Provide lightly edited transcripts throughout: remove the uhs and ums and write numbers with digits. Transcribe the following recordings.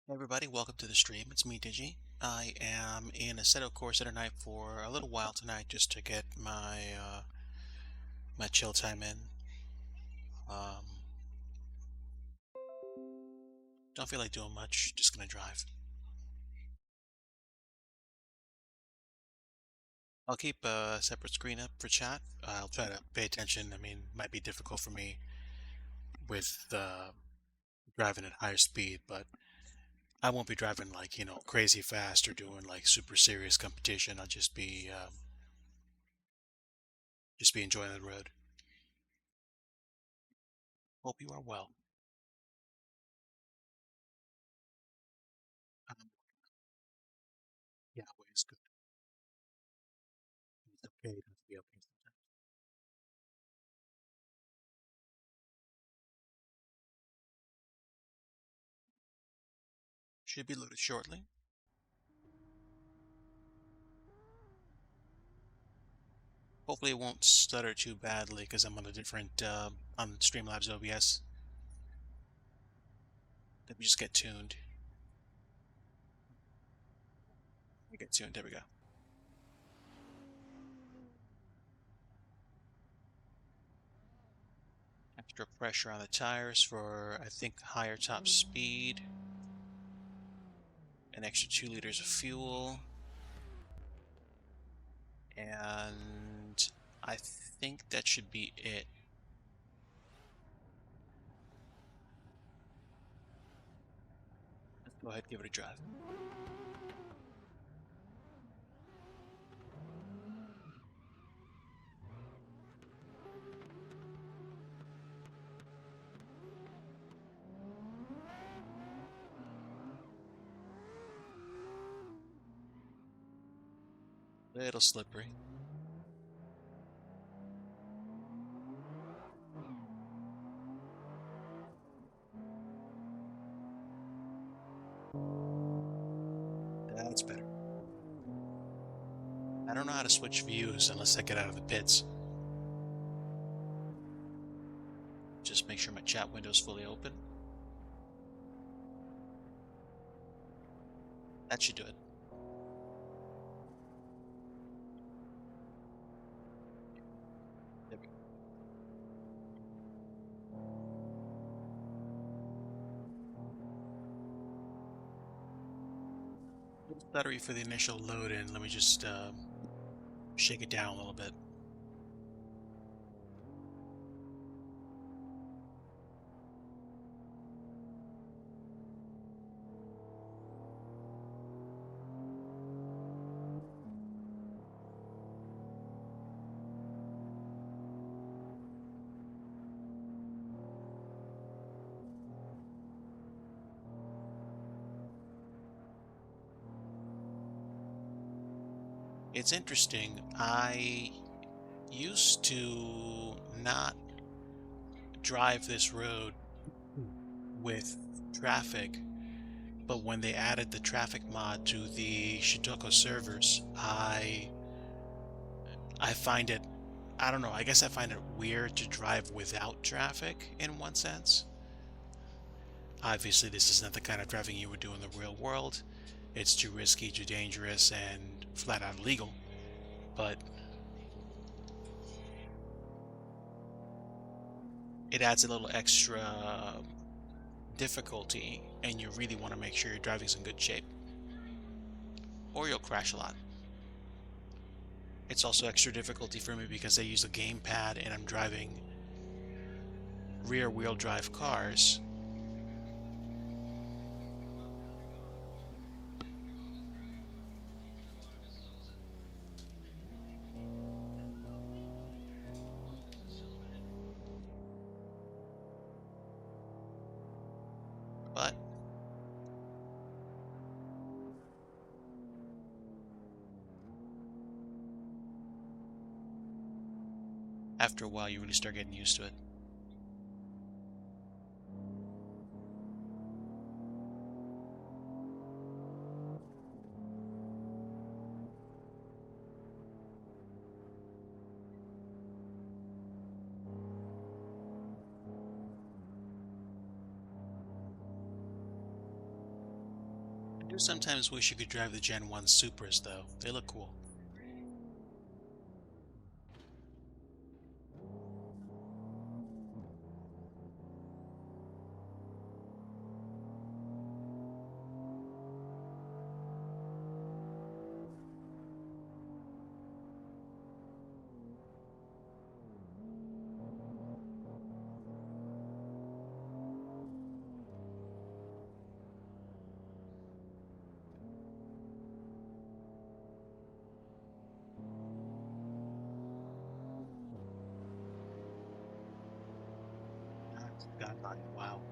Hey everybody, welcome to the stream. It's me, Digi. I am in a Seto course at night for a little while tonight just to get my chill time in. Um, don't feel like doing much, just gonna drive. I'll keep a separate screen up for chat. I'll try to pay attention. I mean, it might be difficult for me with driving at higher speed, but I won't be driving like, crazy fast or doing like super serious competition. I'll just be enjoying the road. Hope you are well. Um, yeah, always good. It's okay to be okay sometimes. Should be loaded shortly. Hopefully it won't stutter too badly because I'm on a different, on Streamlabs OBS. Let me just get tuned. Get tuned, there we go. Extra pressure on the tires for, I think, higher top speed. An extra 2 liters of fuel. And I think that should be it. Let's go ahead and give it a drive. Little slippery. That's better. I don't know how to switch views unless I get out of the pits. Just make sure my chat window is fully open. That should do it. There we go. A little stuttery for the initial load in. Let me just shake it down a little bit. It's interesting. I used to not drive this road with traffic, but when they added the traffic mod to the Shitoko servers, I find it, I don't know, I guess I find it weird to drive without traffic in one sense. Obviously, this is not the kind of driving you would do in the real world. It's too risky, too dangerous, and flat out illegal. But it adds a little extra difficulty, and you really want to make sure your driving's in good shape, or you'll crash a lot. It's also extra difficulty for me because I use a gamepad and I'm driving rear wheel drive cars. But after a while, you really start getting used to it. do sometimes wish you could drive the Gen 1 Supras, though. They look cool. That's got by. Wow.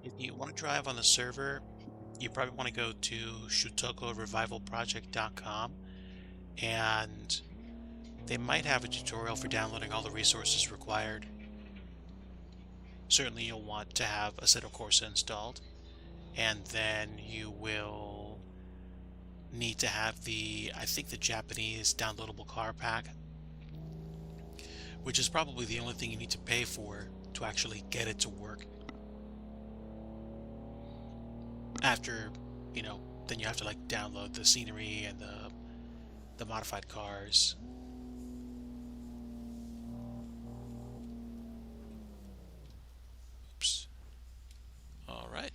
If you want to drive on the server, you probably want to go to shutokurevivalproject.com, and they might have a tutorial for downloading all the resources required. Certainly you'll want to have Assetto Corsa installed, and then you will need to have I think the Japanese downloadable car pack, which is probably the only thing you need to pay for to actually get it to work. After, then you have to like download the scenery and the modified cars. Oops. All right.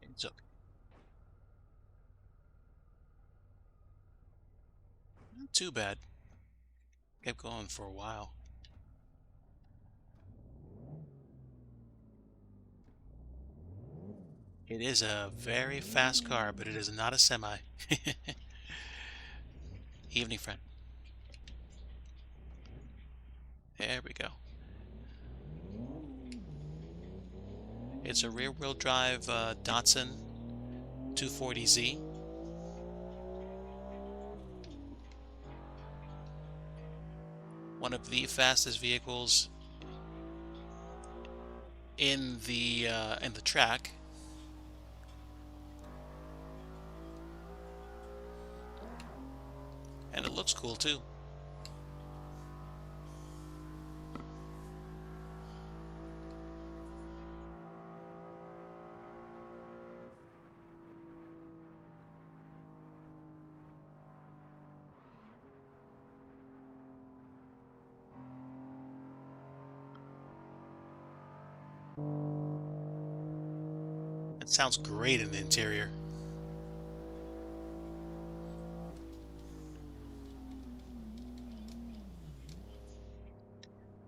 It's okay. Not too bad. Kept going for a while. It is a very fast car, but it is not a semi. Evening, friend. There we go. It's a rear-wheel drive Datsun 240Z. One of the fastest vehicles in the track. And it looks cool too. It sounds great in the interior.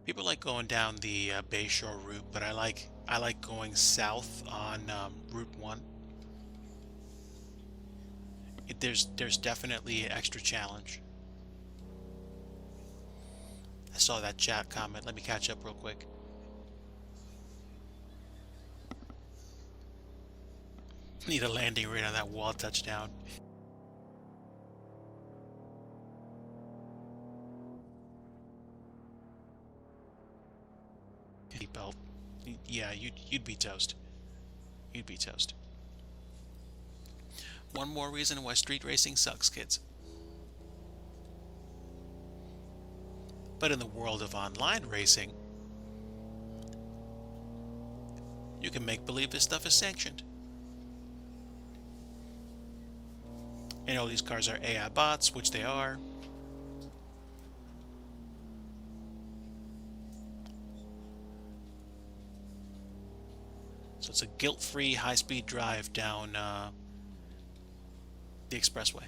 People like going down the Bayshore route, but I like going south on Route 1. There's definitely an extra challenge. I saw that chat comment. Let me catch up real quick. Need a landing right on that wall touchdown. Seatbelt. Yeah, you'd be toast. You'd be toast. One more reason why street racing sucks, kids. But in the world of online racing, you can make believe this stuff is sanctioned. You know, these cars are AI bots, which they are. So it's a guilt-free high-speed drive down the expressway.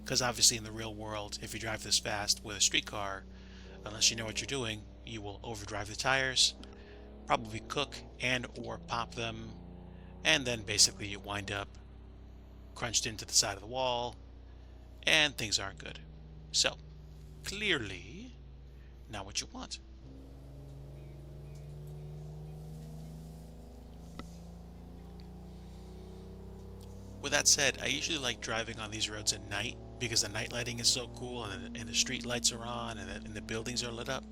Because obviously in the real world, if you drive this fast with a street car, unless you know what you're doing, you will overdrive the tires, probably cook and or pop them, and then basically you wind up crunched into the side of the wall, and things aren't good. So, clearly, not what you want. With that said, I usually like driving on these roads at night because the night lighting is so cool and the street lights are on and the buildings are lit up.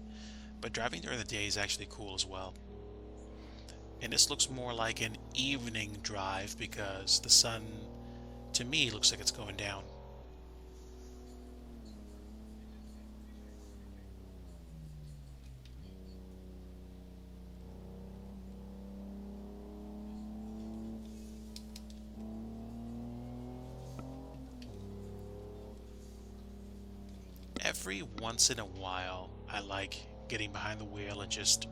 But driving during the day is actually cool as well. And this looks more like an evening drive because the sun, to me, looks like it's going down. Every once in a while, I like getting behind the wheel and just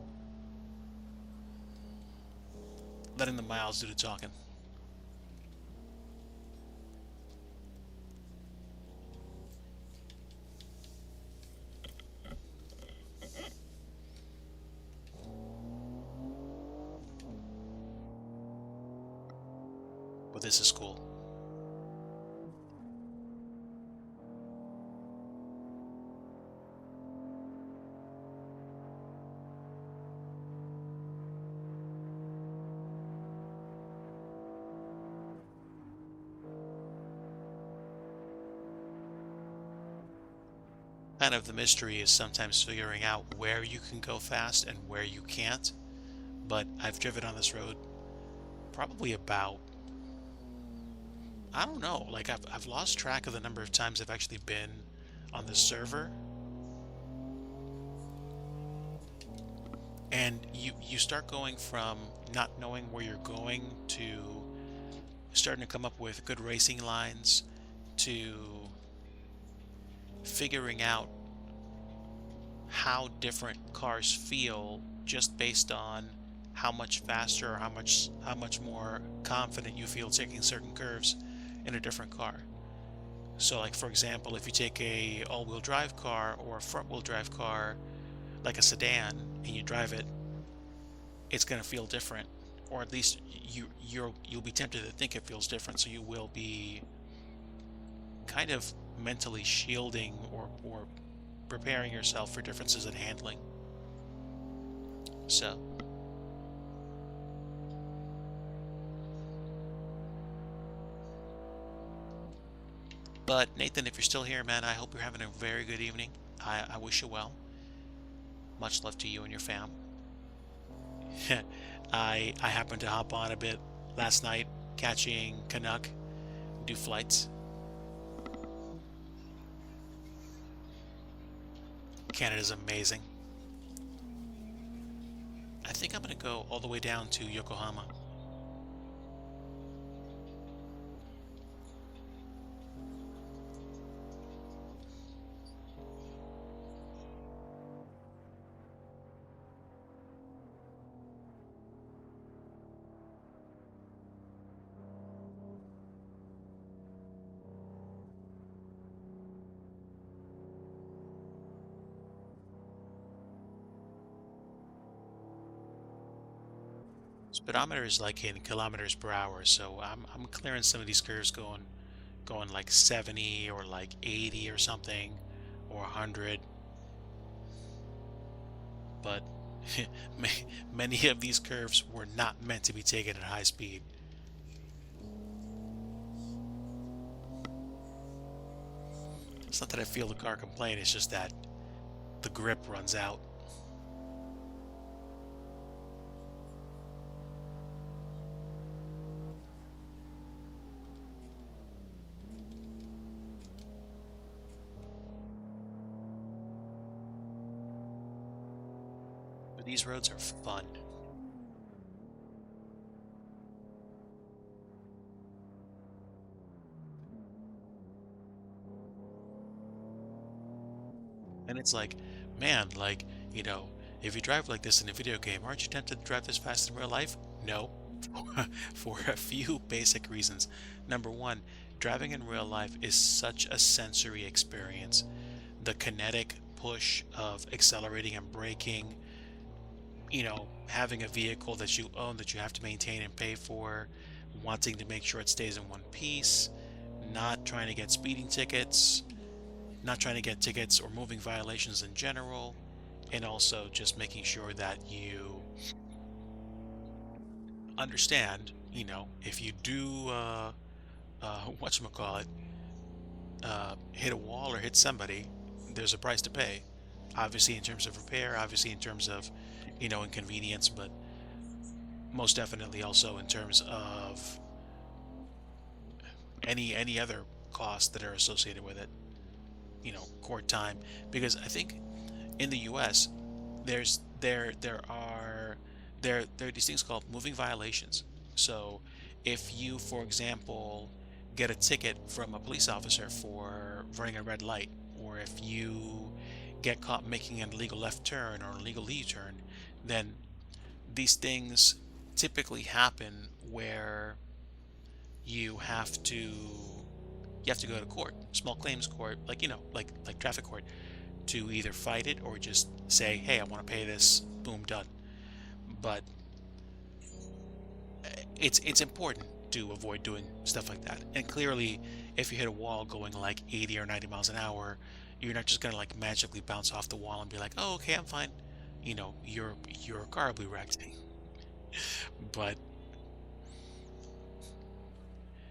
letting the miles do the talking. But this is cool. Kind of the mystery is sometimes figuring out where you can go fast and where you can't. But I've driven on this road probably about, I don't know, like I've lost track of the number of times I've actually been on the server. And you start going from not knowing where you're going to starting to come up with good racing lines to figuring out how different cars feel just based on how much faster or how much more confident you feel taking certain curves in a different car. So like for example, if you take a all-wheel drive car or a front-wheel drive car like a sedan and you drive it it's going to feel different, or at least you'll be tempted to think it feels different. So you will be kind of mentally shielding or preparing yourself for differences in handling. So, but Nathan, if you're still here, man, I hope you're having a very good evening. I wish you well. Much love to you and your fam. I happened to hop on a bit last night, catching Canuck, do flights. Canada's amazing. I think I'm gonna go all the way down to Yokohama. Speedometer is like in kilometers per hour, so I'm clearing some of these curves going like 70 or like 80 or something, or 100. But many of these curves were not meant to be taken at high speed. It's not that I feel the car complain, it's just that the grip runs out. But these roads are fun. And it's like, man, like, if you drive like this in a video game, aren't you tempted to drive this fast in real life? No, for a few basic reasons. Number one, driving in real life is such a sensory experience. The kinetic push of accelerating and braking, having a vehicle that you own that you have to maintain and pay for, wanting to make sure it stays in one piece, not trying to get speeding tickets, not trying to get tickets or moving violations in general, and also just making sure that you understand, if you do, whatchamacallit, hit a wall or hit somebody, there's a price to pay. Obviously, in terms of repair, obviously, in terms of, inconvenience, but most definitely also in terms of any other costs that are associated with it, court time. Because I think in the US, there are these things called moving violations. So if you, for example, get a ticket from a police officer for running a red light, or if you get caught making an illegal left turn or an illegal U-turn, then these things typically happen where you have to you have to go to court, small claims court, like like traffic court, to either fight it or just say, hey, I want to pay this, boom, done. But it's important to avoid doing stuff like that. And clearly, if you hit a wall going like 80 or 90 miles an hour, you're not just gonna like magically bounce off the wall and be like, oh, okay, I'm fine. Your car will be wrecked. But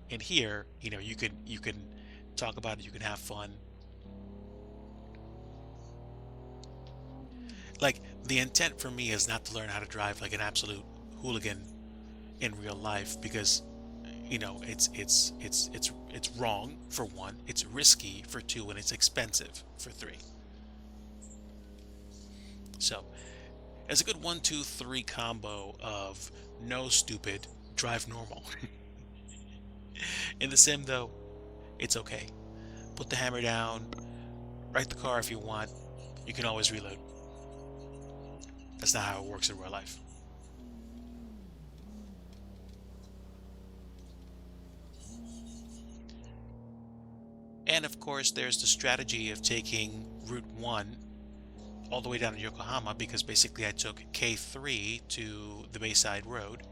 in here, you can talk about it, you can have fun. Like, the intent for me is not to learn how to drive like an absolute hooligan in real life, because it's wrong for one, it's risky for two, and it's expensive for three. So it's a good 1, 2, 3 combo of no stupid, drive normal. In the sim though, it's okay. Put the hammer down, wreck the car if you want. You can always reload. That's not how it works in real life. And of course, there's the strategy of taking Route 1 all the way down to Yokohama because basically I took K3 to the Bayside Road,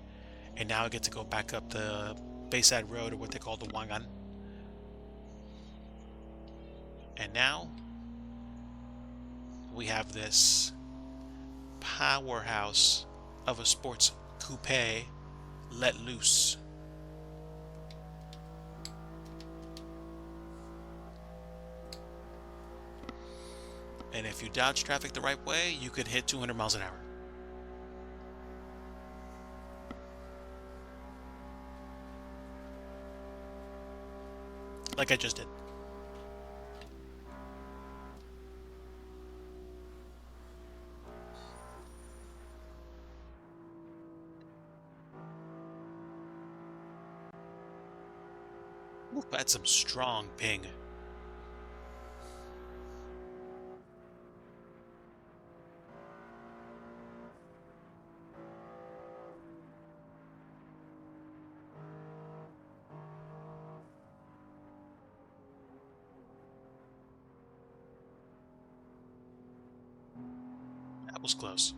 and now I get to go back up the Bayside Road, or what they call the Wangan. And now we have this powerhouse of a sports coupe let loose. And if you dodge traffic the right way, you could hit 200 miles an hour. Like I just did. Ooh, that's some strong ping. That was close.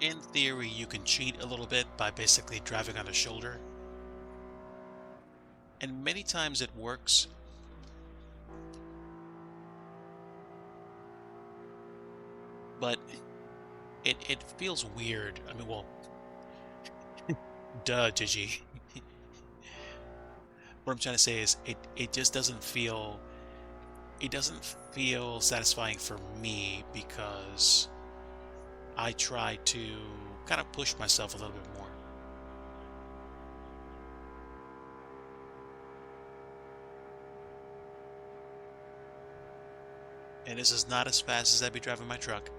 In theory, you can cheat a little bit by basically driving on a shoulder. And many times it works. But it feels weird. I mean, well, duh, Digi. What I'm trying to say is it just doesn't feel satisfying for me because I try to kind of push myself a little bit more. And this is not as fast as I'd be driving my truck.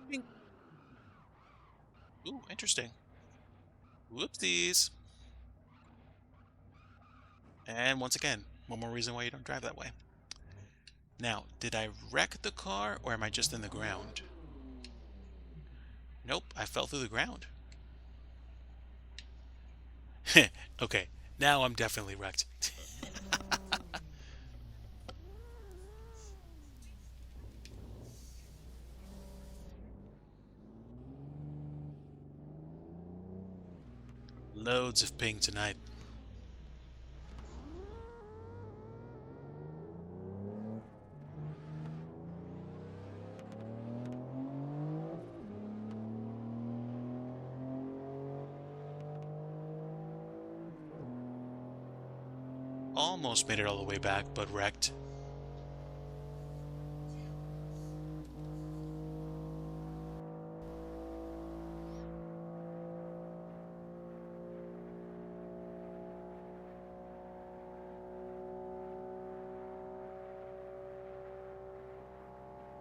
Bing. Ooh, interesting. Whoopsies. And once again, one more reason why you don't drive that way. Now, did I wreck the car or am I just in the ground? Nope, I fell through the ground. Okay, now I'm definitely wrecked. Loads of ping tonight. Almost made it all the way back, but wrecked.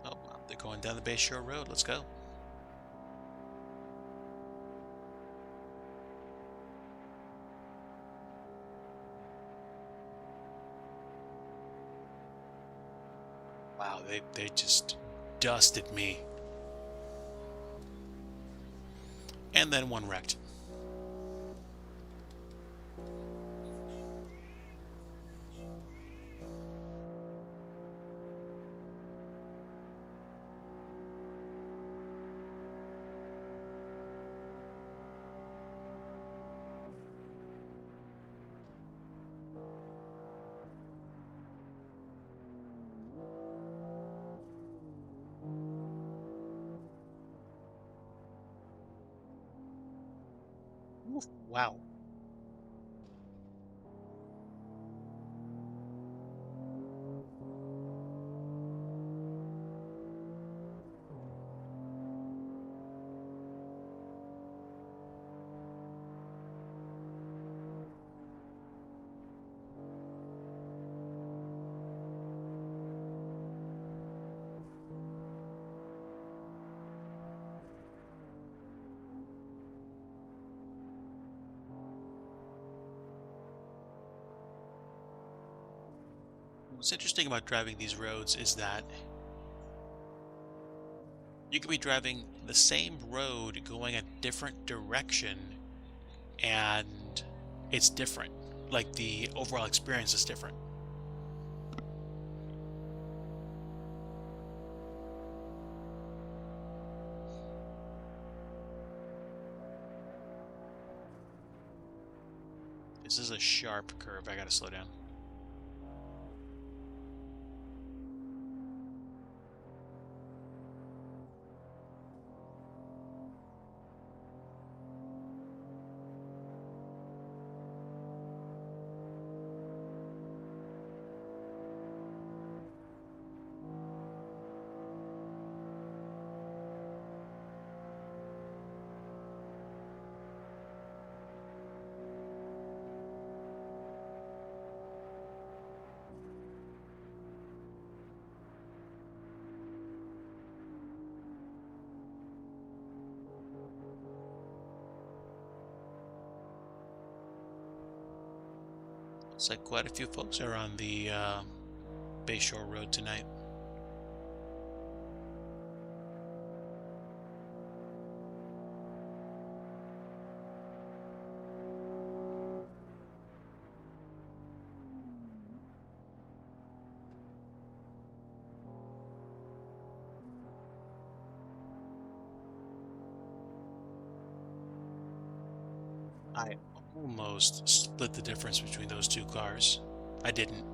Oh, well, they're going down the Bayshore Road. Let's go. Wow, they just dusted me. And then one wrecked. Oof, wow. What's interesting about driving these roads is that you could be driving the same road going a different direction and it's different. Like the overall experience is different. This is a sharp curve. I gotta slow down. Looks like quite a few folks are on the Bayshore Road tonight. I almost split the difference between those two cars. I didn't.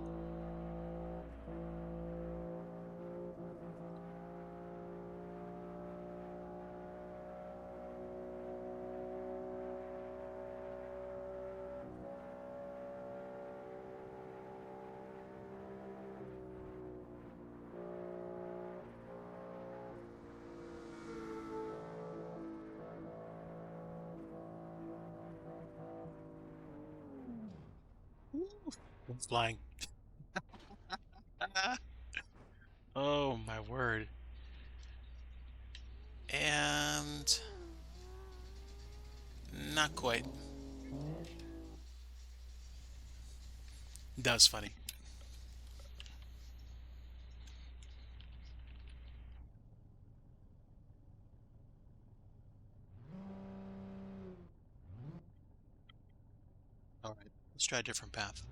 I'm flying. Oh my word. And not quite. That was funny. All right, let's try a different path.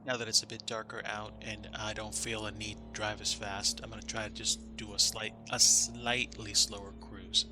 Now that it's a bit darker out and I don't feel a need to drive as fast, I'm gonna try to just do a slightly slower cruise.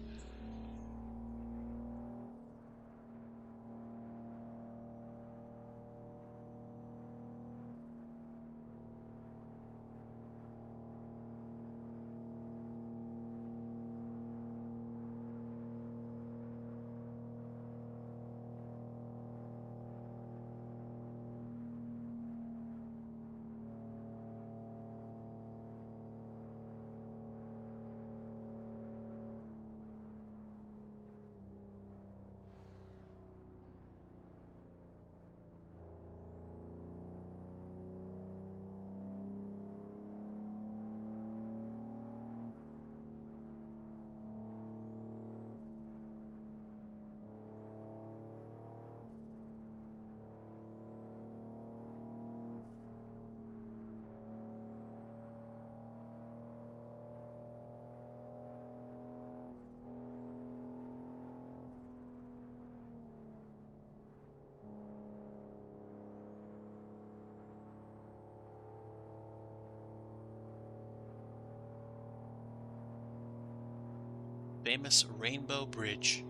Famous Rainbow Bridge.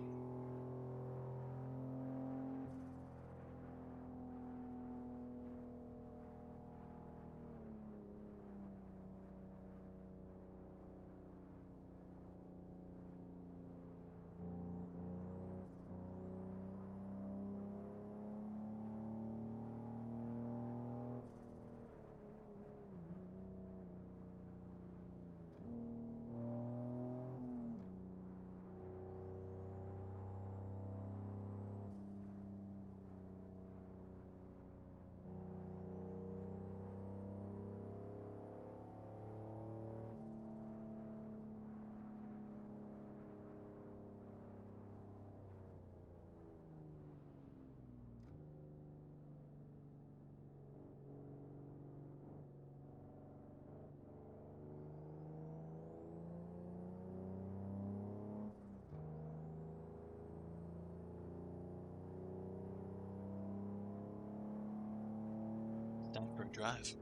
Time for a drive.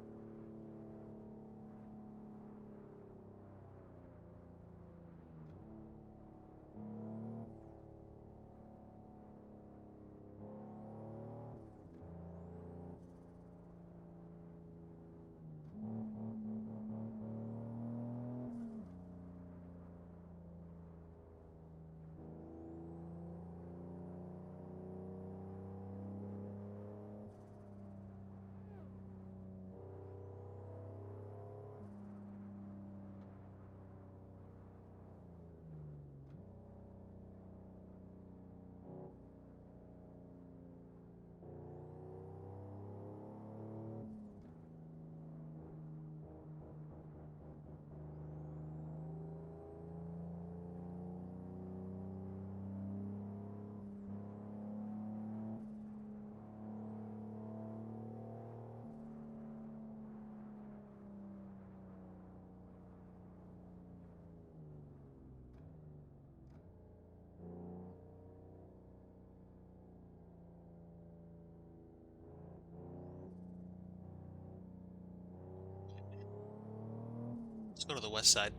Let's go to the west side.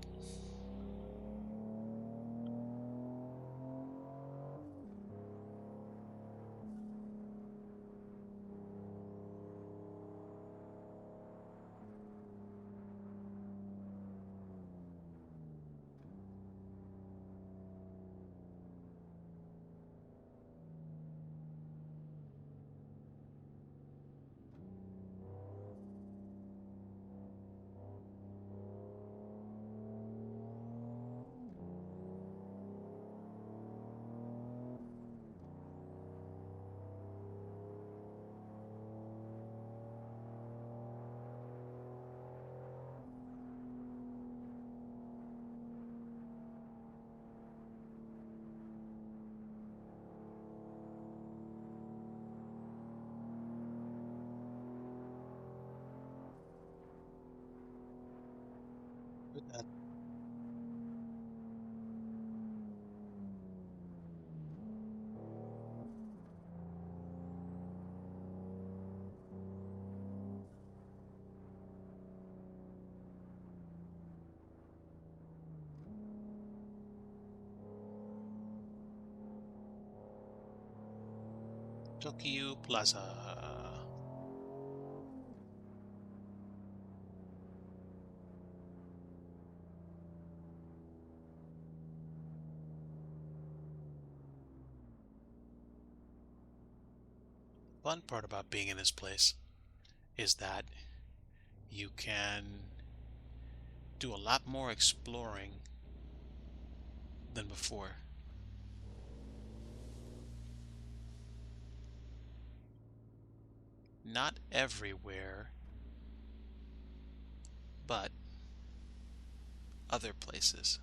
With that, Tokyo Plaza. Fun part about being in this place is that you can do a lot more exploring than before. Not everywhere, but other places.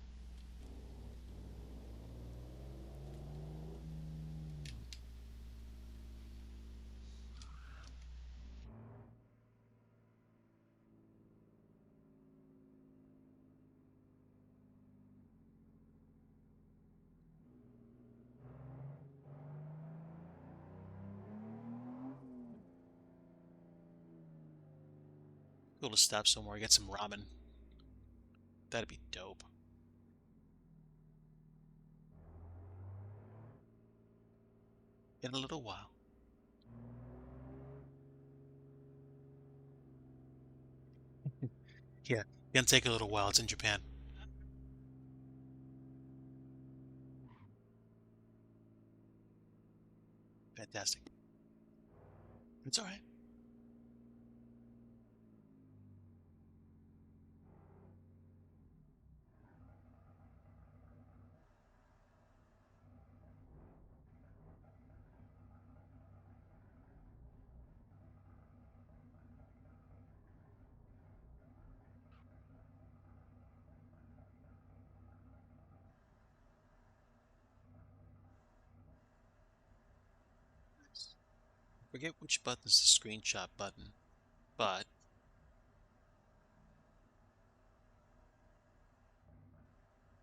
Cool to stop somewhere, get some ramen. That'd be dope. In a little while. Yeah, gonna take a little while. It's in Japan. Fantastic. It's all right. Nice. Forget which button is the screenshot button, but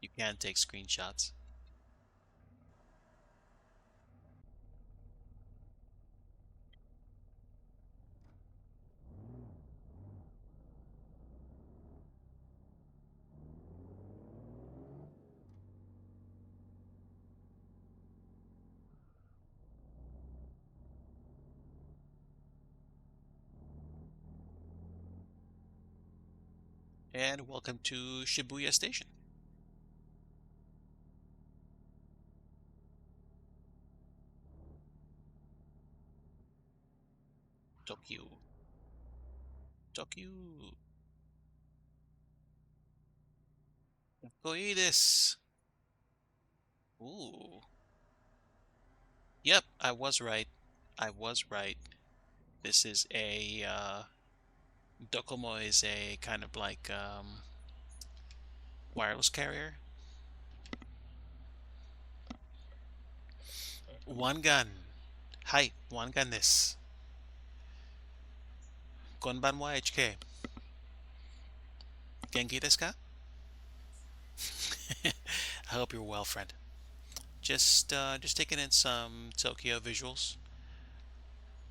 you can take screenshots. And welcome to Shibuya Station. Tokyo. Tokyo. Koides. Ooh. Yep, I was right. I was right. This is a Docomo is a kind of like wireless carrier. One gun. Hi, one gun this. Konbanwa HK. Genki desu ka? I hope you're well, friend. Just taking in some Tokyo visuals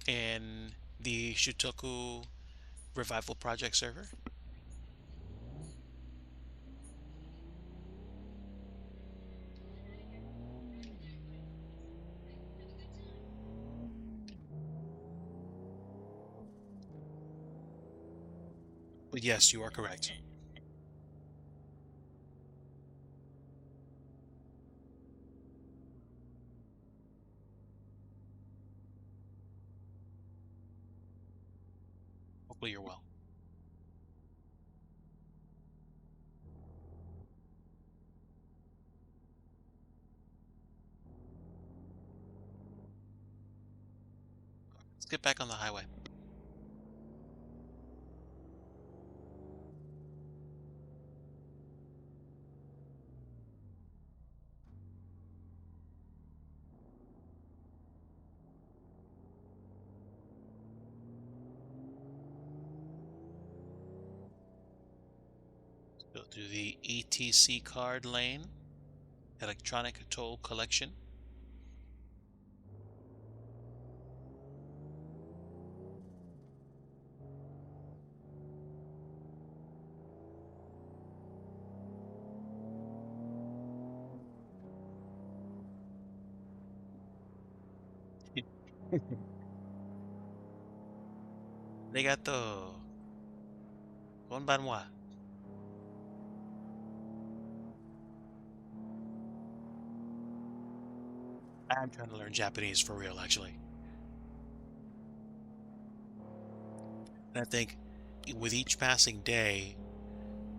in the Shutoku Revival Project server. But yes, you are correct. Hopefully you're well. Let's get back on the highway. Go through the ETC card lane, electronic toll collection. Arigato. Konbanwa. I'm trying to learn Japanese for real, actually. And I think with each passing day,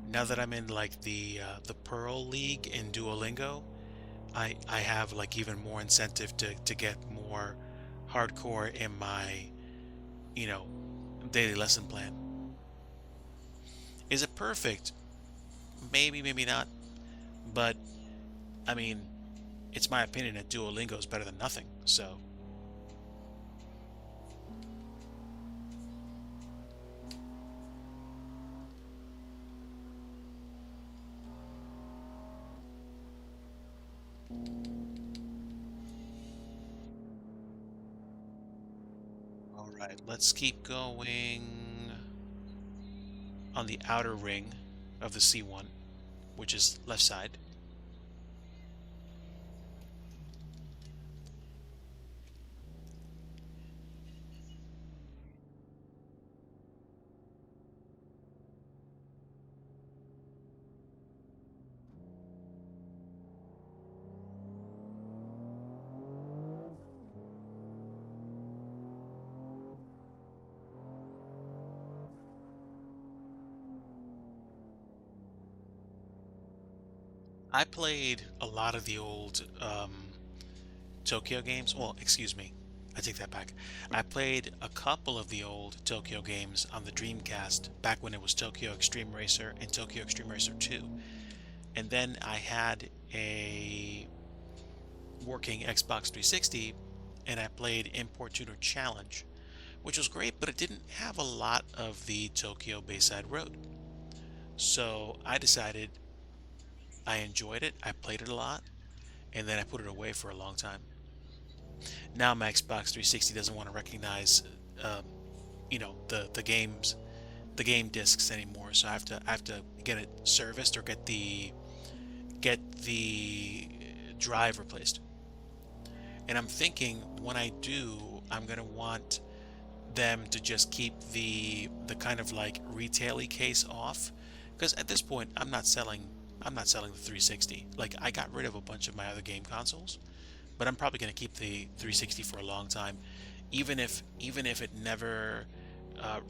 now that I'm in like the Pearl League in Duolingo, I have like even more incentive to get more hardcore in my, you know, daily lesson plan. Is it perfect? Maybe, maybe not. But I mean, it's my opinion that Duolingo is better than nothing. So, all right, let's keep going on the outer ring of the C1, which is left side. I played a lot of the old Tokyo games. Well, excuse me. I take that back. I played a couple of the old Tokyo games on the Dreamcast back when it was Tokyo Extreme Racer and Tokyo Extreme Racer 2. And then I had a working Xbox 360 and I played Import Tuner Challenge, which was great, but it didn't have a lot of the Tokyo Bayside Road. So I decided I enjoyed it, I played it a lot, and then I put it away for a long time. Now my Xbox 360 doesn't want to recognize, um, the game discs anymore. So I have to get it serviced or get the drive replaced. And I'm thinking when I do, I'm gonna want them to just keep the kind of like retail-y case off, Because at this point, I'm not selling the 360. Like, I got rid of a bunch of my other game consoles, but I'm probably going to keep the 360 for a long time, even if it never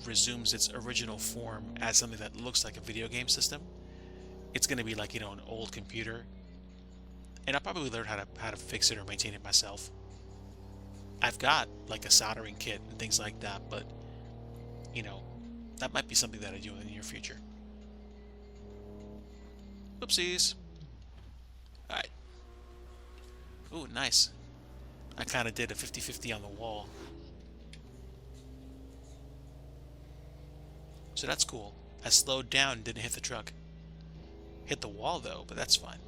resumes its original form as something that looks like a video game system. It's going to be like, an old computer, and I'll probably learn how to fix it or maintain it myself. I've got like a soldering kit and things like that, but you know, that might be something that I do in the near future. Oopsies. All right. Ooh, nice. I kind of did a 50-50 on the wall. So that's cool. I slowed down and didn't hit the truck. Hit the wall though, but that's fine.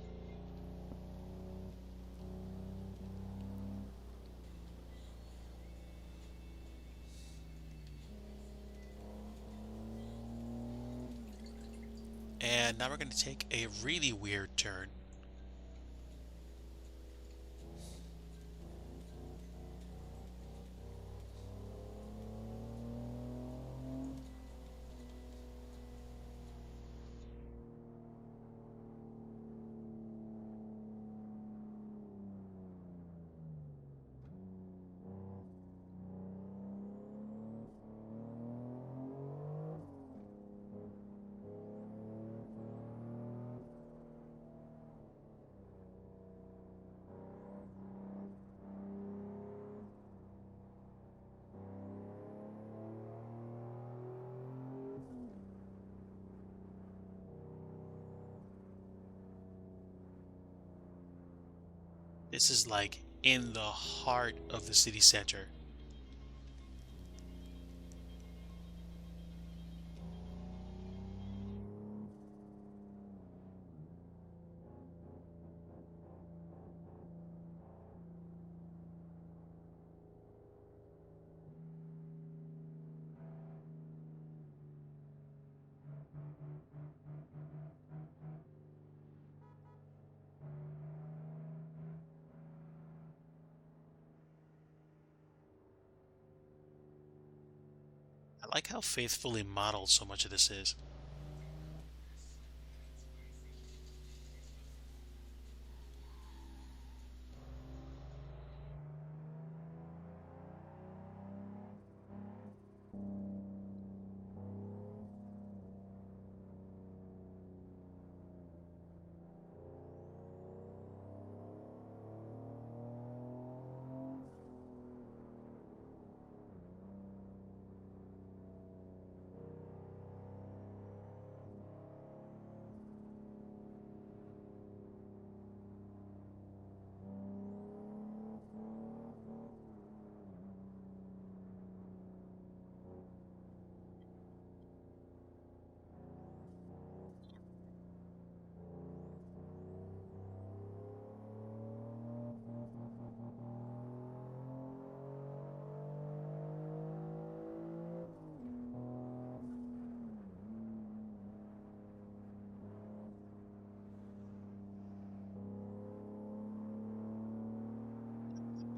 And now we're going to take a really weird turn. This is like in the heart of the city center. I like how faithfully modeled so much of this is.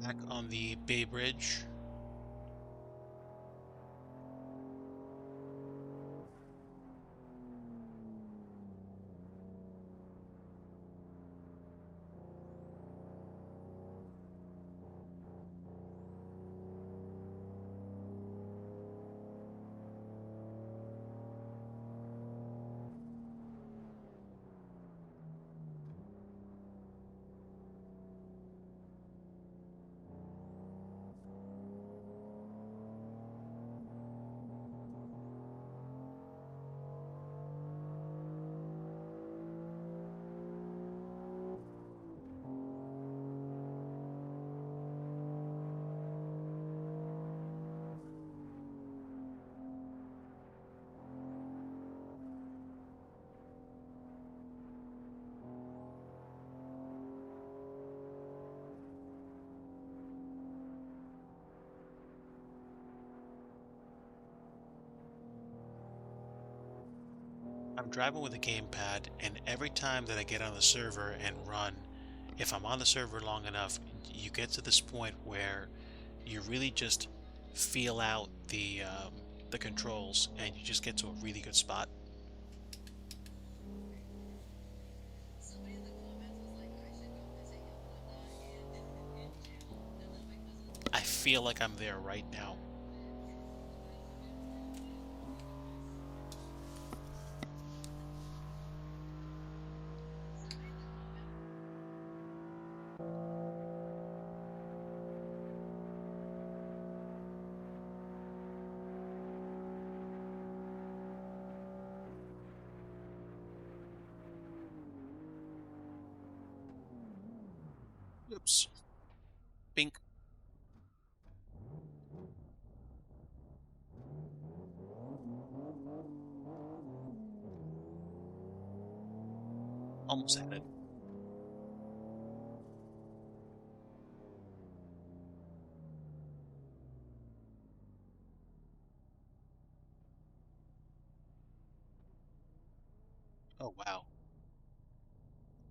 Back on the Bay Bridge. I'm driving with a gamepad, and every time that I get on the server and run, if I'm on the server long enough, you get to this point where you really just feel out the controls, and you just get to a really good spot. feel like I'm there right now. Oops. Bink. Almost had it. Oh, wow.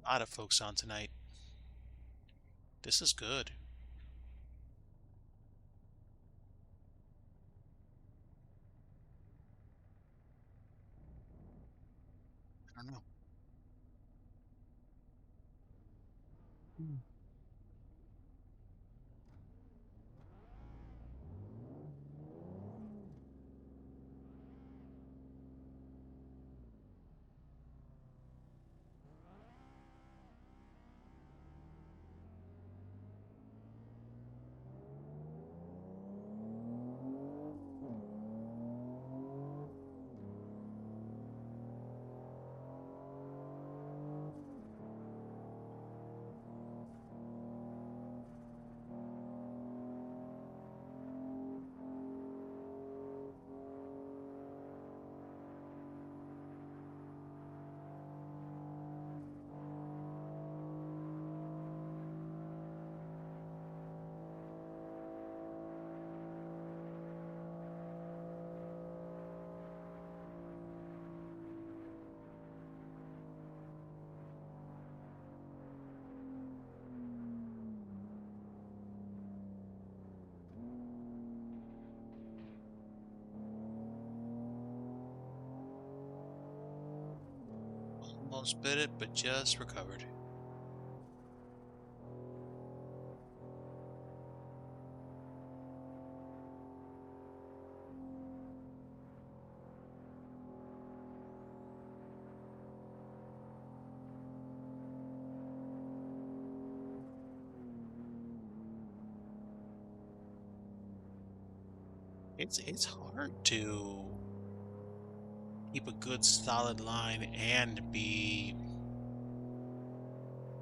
A lot of folks on tonight. This is good. I don't know. Hmm. Almost bit it, but just recovered. It's hard to keep a good solid line and be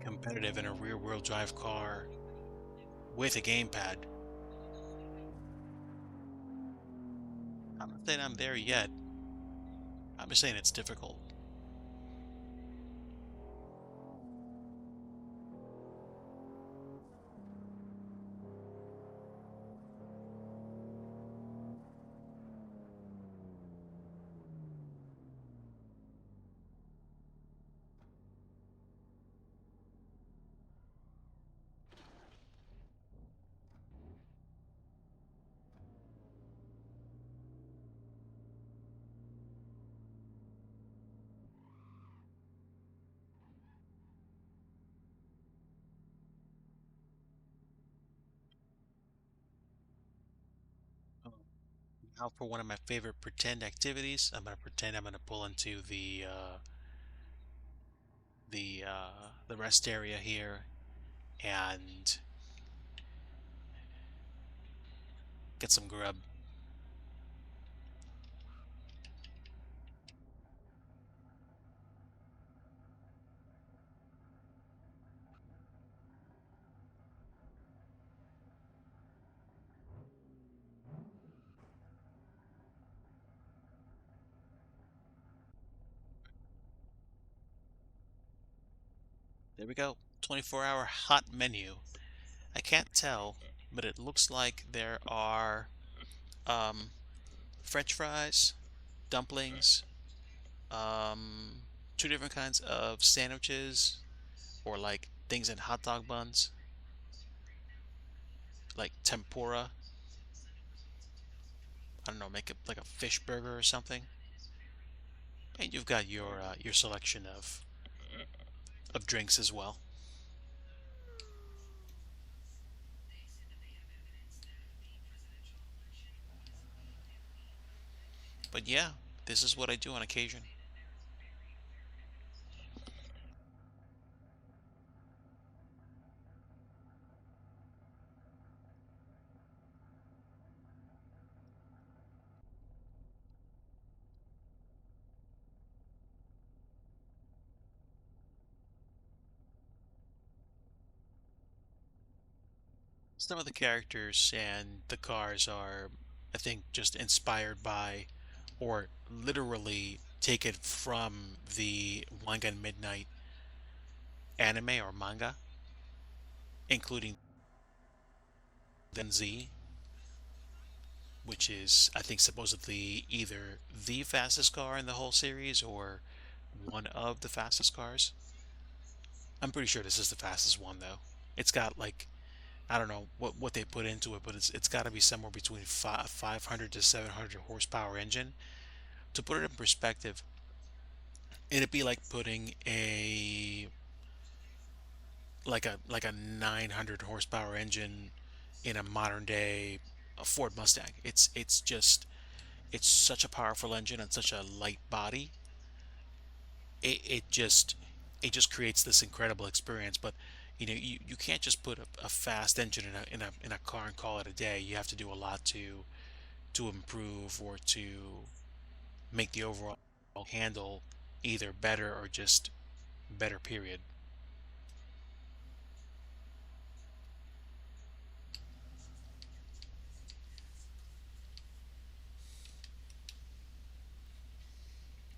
competitive in a rear-wheel drive car with a gamepad. I'm not saying I'm there yet. I'm just saying it's difficult. Um, Now for one of my favorite pretend activities, I'm gonna pretend I'm gonna pull into the rest area here and get some grub. There we go. 24-hour hot menu. I can't tell, but it looks like there are um, French fries, dumplings, two different kinds of sandwiches, or like things in hot dog buns, like tempura. I don't know, make it like a fish burger or something. And you've got your selection of drinks as well. But yeah, this is what I do on occasion. Some of the characters and the cars are, I think, just inspired by or literally taken from the Wangan Midnight anime or manga, including Z, which is, I think, supposedly either the fastest car in the whole series or one of the fastest cars. I'm pretty sure this is the fastest one, though. It's got like, I don't know what they put into it, but it's got to be somewhere between 500 to 700 horsepower engine. To put it in perspective, it'd be like putting a like a 900 horsepower engine in a modern day Ford Mustang. It's such a powerful engine and such a light body. It just creates this incredible experience. But you can't just put a fast engine in a car and call it a day. You have to do a lot to improve or to make the overall handle either better or just better. Period.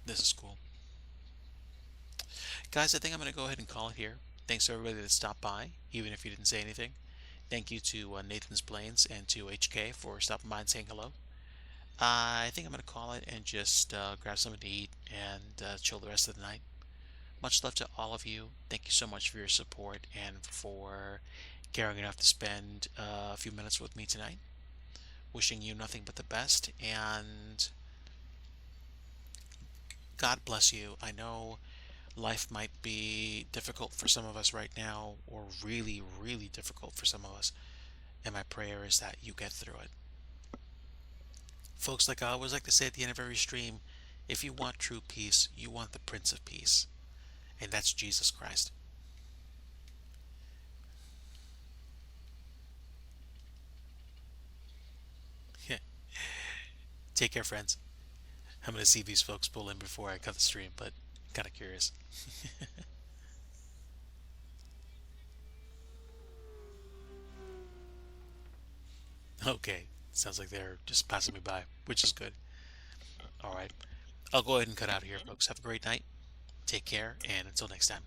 This is cool. Guys, I think I'm going to go ahead and call it here. Thanks to everybody that stopped by, even if you didn't say anything. Thank you to Nathan's Plains and to HK for stopping by and saying hello. I think I'm going to call it and just grab something to eat and chill the rest of the night. Much love to all of you. Thank you so much for your support and for caring enough to spend a few minutes with me tonight. Wishing you nothing but the best, and God bless you. I know life might be difficult for some of us right now, or really, really difficult for some of us. And my prayer is that you get through it. Folks, like I always like to say at the end of every stream, if you want true peace, you want the Prince of Peace, and that's Jesus Christ. Take care, friends. I'm going to see these folks pull in before I cut the stream, but kind of curious. Okay, sounds like they're just passing me by, which is good. All right, I'll go ahead and cut out here, folks. Have a great night. Take care, and until next time.